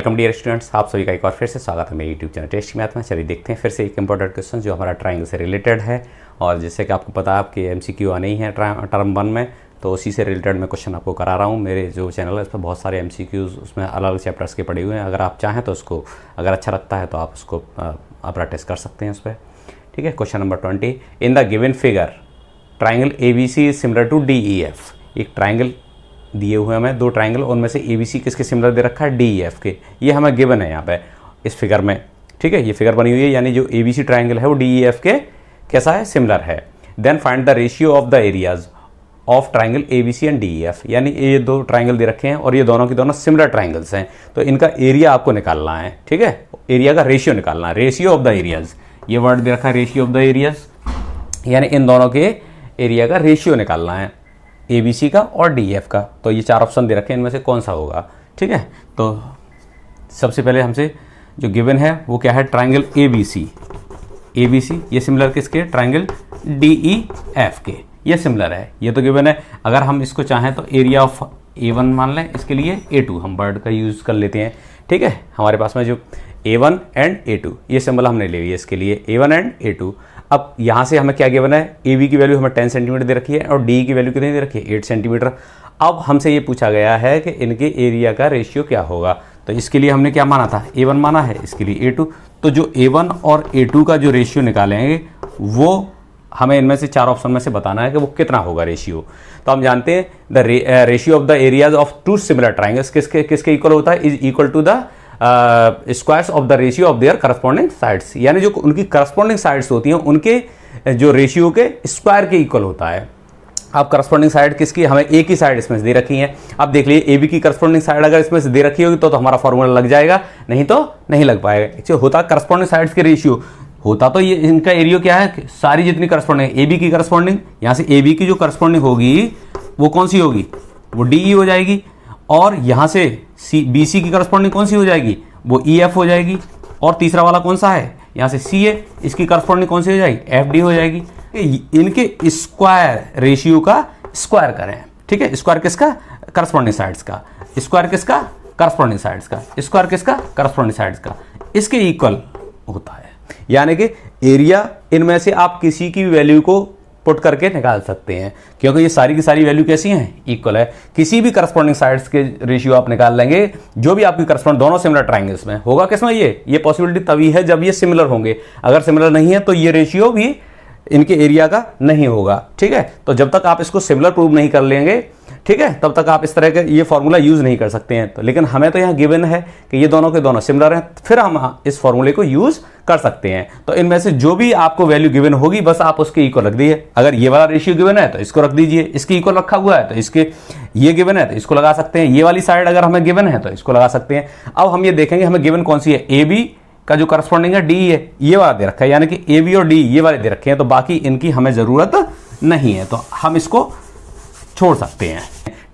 Welcome dear students, आप सभी का एक बार फिर से स्वागत है मेरे यूट्यूब चैनल टेस्ट मैथ में। चलिए देखते हैं फिर से एक इंपॉर्टेंट क्वेश्चन जो हमारा ट्राइंगल से रिलेटेड है। और जैसे कि आपको पता है आपके एमसीक्यू आने ही है टर्म 1 में, तो उसी से रिलेटेड मैं क्वेश्चन आपको करा रहा हूँ। मेरे जो चैनल है इस पर बहुत सारे एमसीक्यूज उसमें अलग अलग चैप्टर्स के पड़े हुए हैं। अगर आप चाहें तो उसको, अगर अच्छा लगता है तो आप उसको आप प्रैक्टिस कर सकते हैं उस पर। ठीक है, question number 20, in the given figure triangle ABC is similar to DEF। एक ट्राइंगल दिए हुए हमें दो ट्राइंगल, उनमें से ABC किसके सिमिलर दे रखा है, DEF के। ये हमें गिवन है यहाँ पे इस फिगर में। ठीक है, ये फिगर बनी हुई है, यानी जो ABC ट्राइंगल है वो DEF के कैसा है, सिमिलर है। Then find the ratio of the areas of triangle ABC and DEF। यानी ये दो ट्राइंगल दे रखे हैं और ये दोनों की दोनों सिमिलर ट्राइंगल्स हैं, तो इनका एरिया आपको निकालना है। ठीक है, एरिया का रेशियो निकालना है, रेशियो ऑफ द एरियाज। ये वर्ड दे रखा है रेशियो ऑफ द एरियाज, यानी इन दोनों के एरिया का रेशियो निकालना है, ABC का और DEF का। तो ये चार ऑप्शन दे रखे हैं, इनमें से कौन सा होगा। ठीक है, तो सबसे पहले हमसे जो गिवन है वो क्या है, ट्राइंगल ABC ये सिमिलर किसके, ट्राइंगल DEF के, ये सिमिलर है, ये तो गिवन है। अगर हम इसको चाहें तो एरिया ऑफ A1 मान लें, इसके लिए A2 हम वर्ड का यूज़ कर लेते हैं। ठीक है, हमारे पास में जो A1 एंड A2 ये सिंबल हमने ले लिया इसके लिए, A1 एंड A2। अब यहाँ से हमें क्या गिवन है, AB की वैल्यू हमें 10 सेंटीमीटर दे रखी है और DE की वैल्यू कितनी दे रखी है, 8 सेंटीमीटर। अब हमसे ये पूछा गया है कि इनके एरिया का रेशियो क्या होगा। तो इसके लिए हमने क्या माना था, A1 माना है, इसके लिए A2। तो जो A1 और A2 का जो रेशियो निकालेंगे वो हमें इनमें से चार ऑप्शन में से बताना है कि वो कितना होगा रेशियो। तो हम जानते हैं the ratio of the areas of two similar triangles किसके इक्वल होता है, is equal to the squares of the ratio of their corresponding sides. यानी जो उनकी करस्पॉन्डिंग साइड्स होती हैं उनके जो रेशियो के स्क्वायर के इक्वल होता है। अब करस्पॉन्डिंग साइड किसकी, हमें एक ही साइड इसमें से दे रखी है। अब देख लीजिए AB की करस्पॉन्डिंग साइड अगर इसमें से दे रखी होगी तो हमारा फॉर्मूला लग जाएगा, नहीं तो नहीं लग पाएगा। एक्चुअली होता करस्पॉन्डिंग साइड्स के रेशियो होता, तो ये इनका एरिया क्या है, सारी जितनी करस्पॉन्डिंग AB की करस्पॉन्डिंग, यहाँ से AB की जो करस्पॉन्डिंग होगी वो कौन सी होगी, वो DE हो जाएगी। और यहाँ से BC की करस्पॉन्डिंग कौन सी हो जाएगी, वो EF हो जाएगी। और तीसरा वाला कौन सा है, यहाँ से CA, इसकी करस्पॉन्डिंग कौन सी हो जाएगी, FD हो जाएगी। इनके स्क्वायर रेशियो का स्क्वायर करें। ठीक है, स्क्वायर किसका, करस्पॉन्डिंग साइड्स का, स्क्वायर किसका, करस्पॉन्डिंग साइड्स का, स्क्वायर किसका, करस्पॉन्डिंग साइड्स का, इसके इक्वल होता है। यानी कि एरिया इनमें से आप किसी की वैल्यू को पुट करके निकाल सकते हैं, क्योंकि ये सारी की सारी वैल्यू कैसी हैं, इक्वल है। किसी भी करस्पॉन्डिंग साइड्स के रेशियो आप निकाल लेंगे, जो भी आपकी करस्पॉन्डिंग दोनों सिमिलर ट्राइंगल्स में होगा किसमें, ये पॉसिबिलिटी तभी है जब ये सिमिलर होंगे। अगर सिमिलर नहीं है तो ये रेशियो भी इनके एरिया का नहीं होगा। ठीक है, तो जब तक आप इसको सिमिलर प्रूव नहीं कर लेंगे, ठीक है, तब तक आप इस तरह के ये फॉर्मूला यूज नहीं कर सकते हैं। तो लेकिन हमें तो यहाँ गिवन है कि ये दोनों के दोनों सिमिलर हैं, फिर हम इस फॉर्मूले को यूज कर सकते हैं। तो इनमें से जो भी आपको वैल्यू गिवन होगी बस आप उसके इक्वल रख दीजिए। अगर ये वाला रेशियो गिवन है तो इसको रख दीजिए, इसके इक्वल रखा हुआ है तो इसके, ये गिवन है तो इसको लगा सकते हैं, ये वाली साइड अगर हमें गिवन है तो इसको लगा सकते हैं। अब हम ये देखेंगे हमें गिवन कौन सी है, AB का जो करस्पॉन्डिंग है DE है, ये वाला दे रखा है, यानी कि AB और DE ये वाले दे रखे हैं, तो बाकी इनकी हमें जरूरत नहीं है, तो हम इसको छोड़ सकते हैं।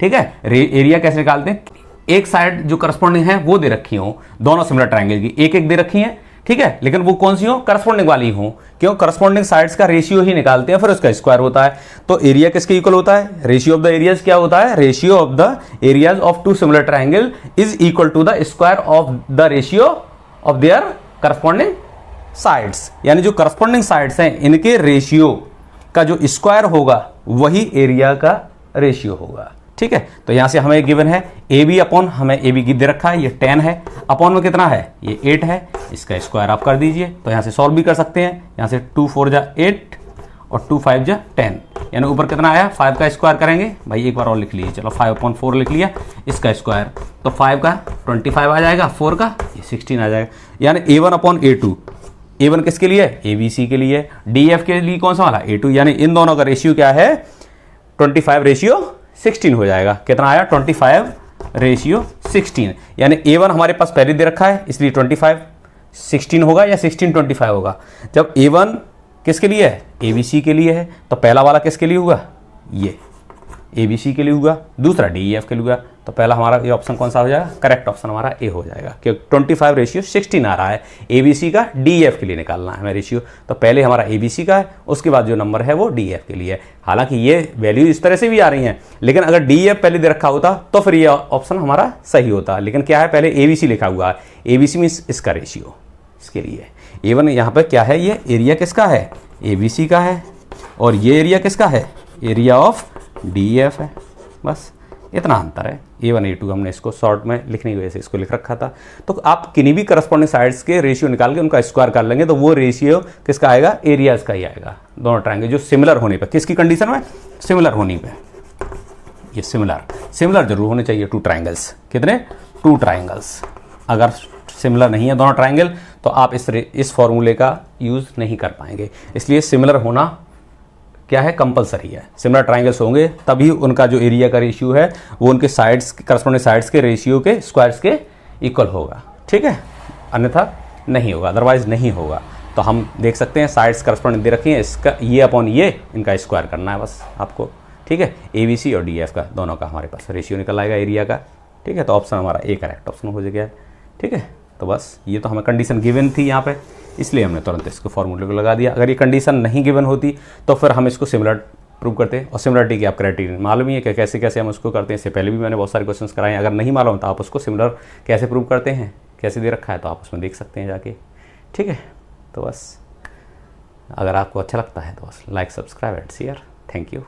ठीक है, एरिया कैसे निकालते हैं, एक साइड जो करस्पॉन्डिंग है वो दे रखी हो, दोनों सिमिलर ट्राइंगल की एक एक दे रखी है। ठीक है, लेकिन वो कौन सी हो, करस्पॉन्डिंग वाली हो, क्यों, करस्पॉन्डिंग साइड्स का रेशियो ही निकालते हैं, फिर उसका स्क्वायर होता है। तो एरिया किसके इक्वल होता है, रेशियो ऑफ द एरियाज क्या होता है, ratio of the areas of two similar triangle is equal to the square of the ratio of their corresponding sides. यानी जो करस्पॉन्डिंग साइड्स हैं इनके रेशियो का जो स्क्वायर होगा वही एरिया का रेशियो होगा। ठीक है, तो यहां से हमें गिवन है AB अपॉन, हमें AB की दे रखा है, ये 10 है, अपॉन में कितना है, ये 8 है, इसका स्क्वायर आप कर दीजिए। तो यहां से सॉल्व भी कर सकते हैं, यहां से 2 4 जा 8 और 2 5 जा 10, यानी ऊपर कितना आया, 5 का स्क्वायर करेंगे, भाई एक बार और लिख लीजिए, चलो 5/4 लिख लिया, इसका स्क्वायर तो 5 का 25 आ जाएगा, 4 का ये 16 आ जाएगा। यानी A1 अपॉन A2, A1 किसके लिए, ABC के लिए, DF के लिए कौन सा वाला, A2, यानी इन दोनों का रेशियो क्या है, 25:16 हो जाएगा। कितना आया, 25:16, यानी A1 हमारे पास पहले दे रखा है इसलिए 25:16 होगा या 16:25 होगा। जब A1 किसके लिए है, ABC के लिए है, तो पहला वाला किसके लिए हुआ, ये ABC के लिए हुआ, दूसरा DEF के लिए हुआ, तो पहला हमारा ये ऑप्शन कौन सा हो जाएगा, करेक्ट ऑप्शन हमारा ए हो जाएगा, क्योंकि 25:16 आ रहा है। ABC का DF के लिए निकालना है हमें रेशियो, तो पहले हमारा ABC का है, उसके बाद जो नंबर है वो DF के लिए है। हालांकि ये वैल्यू इस तरह से भी आ रही हैं, लेकिन अगर DF पहले दे रखा होता तो फिर ये ऑप्शन हमारा सही होता, लेकिन क्या है पहले ABC लिखा हुआ है। ABC मीन्स इसका रेशियो, इसके लिए A1 यहाँ पर क्या है, ये एरिया किसका है, ABC का है, और ये एरिया किसका है, एरिया ऑफ DF है। बस इतना अंतर है। A1 A2 हमने इसको शॉर्ट में लिखने की वजह से इसको लिख रखा था। तो आप किन्हीं भी करस्पॉन्डिंग साइड्स के रेशियो निकाल के उनका स्क्वायर कर लेंगे तो वो रेशियो किसका आएगा, एरियाज का ही आएगा, दोनों ट्रायंगल जो सिमिलर होने पे। किसकी कंडीशन में, सिमिलर होने पे। ये सिमिलर जरूर होने चाहिए टू ट्रायंगल्स। कितने, 2 ट्रायंगल्स। अगर सिमिलर नहीं है दोनों ट्रायंगल तो आप इस फॉर्मूले का यूज़ नहीं कर पाएंगे। इसलिए सिमिलर होना क्या है, कंपलसरी है। सिमिलर ट्रायंगल्स होंगे तभी उनका जो एरिया का रेशियो है वो उनके साइड्स, करस्पॉन्डिंग साइड्स के रेशियो के स्क्वायर्स के इक्वल होगा, ठीक है, अन्यथा नहीं होगा, अदरवाइज नहीं होगा। तो हम देख सकते हैं साइड्स करस्पॉन्डिंग दे रखी हैं, इसका ये अपॉन ये इनका स्क्वायर करना है बस आपको, ठीक है। ABC और DF का दोनों का हमारे पास रेशियो निकल आएगा एरिया का, ठीक है। तो ऑप्शन हमारा ए करेक्ट ऑप्शन हो गया है, ठीक है। तो बस ये तो हमें कंडीशन गिवन थी यहाँ पे, इसलिए हमने तुरंत इसको फॉर्मूले को लगा दिया। अगर ये कंडीशन नहीं गिवन होती तो फिर हम इसको सिमिलर प्रूव करते। और सिमिलरिटी की आप क्राइटेरिया मालूम ही है कि कैसे कैसे हम उसको करते हैं। इससे पहले भी मैंने बहुत सारे क्वेश्चंस कराए हैं। अगर नहीं मालूम तो आप उसको सिमिलर कैसे प्रूव करते हैं, कैसे दे रखा है, तो आप उसमें देख सकते हैं जाके, ठीक है। तो बस अगर आपको अच्छा लगता है तो बस like, subscribe and share. Thank you.